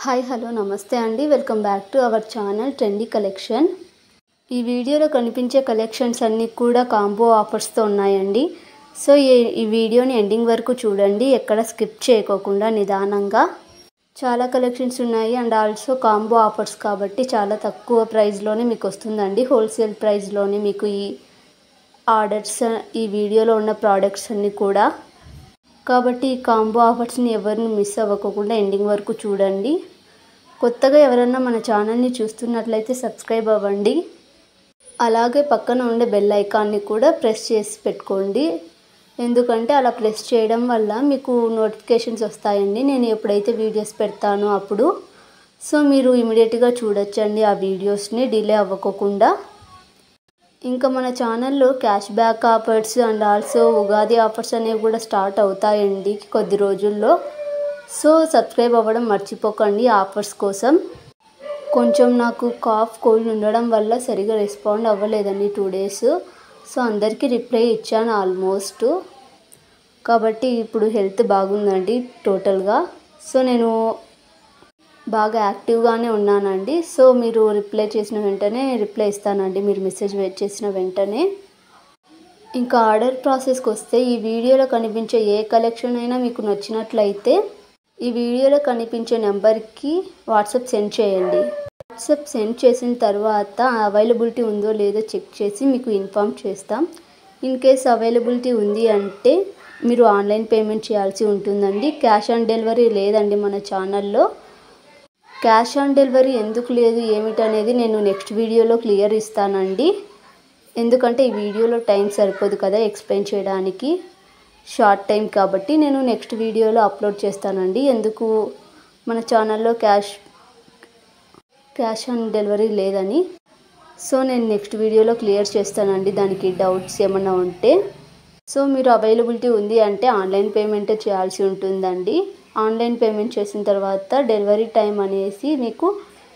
Hi hello నమస్తే అండి, welcome back to our channel trendy collection. ఈ వీడియోలో కనిపించే కలెక్షన్స్ అన్నీ కూడా కాంబో ఆఫర్స్తో ఉన్నాయండి. సో ఈ వీడియోని ఎండింగ్ వరకు చూడండి, ఎక్కడ స్కిప్ చేయకోకుండా నిదానంగా. చాలా కలెక్షన్స్ ఉన్నాయి అండ్ ఆల్సో కాంబో ఆఫర్స్ కాబట్టి చాలా తక్కువ ప్రైస్లోనే మీకు వస్తుందండి. హోల్సేల్ ప్రైస్లోనే మీకు ఈ ఆర్డర్స్, ఈ వీడియోలో ఉన్న ప్రోడక్ట్స్ అన్నీ కూడా. కాబట్టి ఈ కాంబో ఆఫర్స్ని ఎవరిని మిస్ అవ్వకుండా ఎండింగ్ వరకు చూడండి. కొత్తగా ఎవరైనా మన ఛానల్ని చూస్తున్నట్లయితే సబ్స్క్రైబ్ అవ్వండి. అలాగే పక్కన ఉండే బెల్ ఐకాన్ని కూడా ప్రెస్ చేసి పెట్టుకోండి. ఎందుకంటే అలా ప్రెస్ చేయడం వల్ల మీకు నోటిఫికేషన్స్ వస్తాయండి నేను ఎప్పుడైతే వీడియోస్ పెడతానో అప్పుడు. సో మీరు ఇమీడియట్గా చూడొచ్చండి ఆ వీడియోస్ని డిలే అవ్వకుండా. ఇంకా మన ఛానల్లో cash back offers and also Ugadi offers అనేవి కూడా స్టార్ట్ అవుతాయండి కొద్ది రోజుల్లో. సో సబ్స్క్రైబ్ అవ్వడం మర్చిపోకండి ఆఫర్స్ కోసం. కొంచెం నాకు కాఫ్ కోల్డ్ ఉండడం వల్ల సరిగా రెస్పాండ్ అవ్వలేదండి 2 days. సో అందరికీ రిప్లై ఇచ్చాను ఆల్మోస్ట్. కాబట్టి ఇప్పుడు హెల్త్ బాగుందండి టోటల్గా. సో నేను బాగా యాక్టివ్గానే ఉన్నానండి. సో మీరు రిప్లై చేసిన వెంటనే రిప్లై ఇస్తానండి, మీరు మెసేజ్ వెయిట్ చేసిన వెంటనే. ఇంకా ఆర్డర్ ప్రాసెస్కి వస్తే, ఈ వీడియోలో కనిపించే ఏ కలెక్షన్ అయినా మీకు నచ్చినట్లయితే ఈ వీడియోలో కనిపించే నెంబర్కి వాట్సాప్ సెండ్ చేయండి. వాట్సాప్ సెండ్ చేసిన తర్వాత అవైలబిలిటీ ఉందో లేదో చెక్ చేసి మీకు ఇన్ఫామ్ చేస్తాం. ఇన్ కేస్ అవైలబిలిటీ ఉంది అంటే మీరు ఆన్లైన్ పేమెంట్ చేయాల్సి ఉంటుందండి. క్యాష్ ఆన్ డెలివరీ లేదండి మన ఛానల్లో. క్యాష్ ఆన్ డెలివరీ ఎందుకు లేదు ఏమిటనేది నేను నెక్స్ట్ వీడియోలో క్లియర్ ఇస్తానండి. ఎందుకంటే ఈ వీడియోలో టైం సరిపోదు కదా ఎక్స్ప్లెయిన్ చేయడానికి, షార్ట్ టైం కాబట్టి నేను నెక్స్ట్ వీడియోలో అప్లోడ్ చేస్తానండి. ఎందుకు మన ఛానల్లో క్యాష్ ఆన్ డెలివరీ లేదని. సో నేను నెక్స్ట్ వీడియోలో క్లియర్ చేస్తానండి దానికి డౌట్స్ ఏమన్నా ఉంటే. సో మీరు అవైలబిలిటీ ఉంది అంటే ఆన్లైన్ పేమెంటే చేయాల్సి ఉంటుందండి. ఆన్లైన్ పేమెంట్ చేసిన తర్వాత డెలివరీ టైం అనేసి మీకు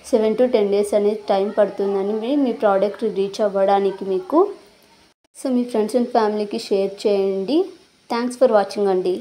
7 to 10 days అనేది టైం పడుతుందని మీ ప్రోడక్ట్ రీచ్ అవ్వడానికి మీకు. సో మీ ఫ్రెండ్స్ అండ్ ఫ్యామిలీకి షేర్ చేయండి. థ్యాంక్స్ ఫర్ వాచింగ్ అండి.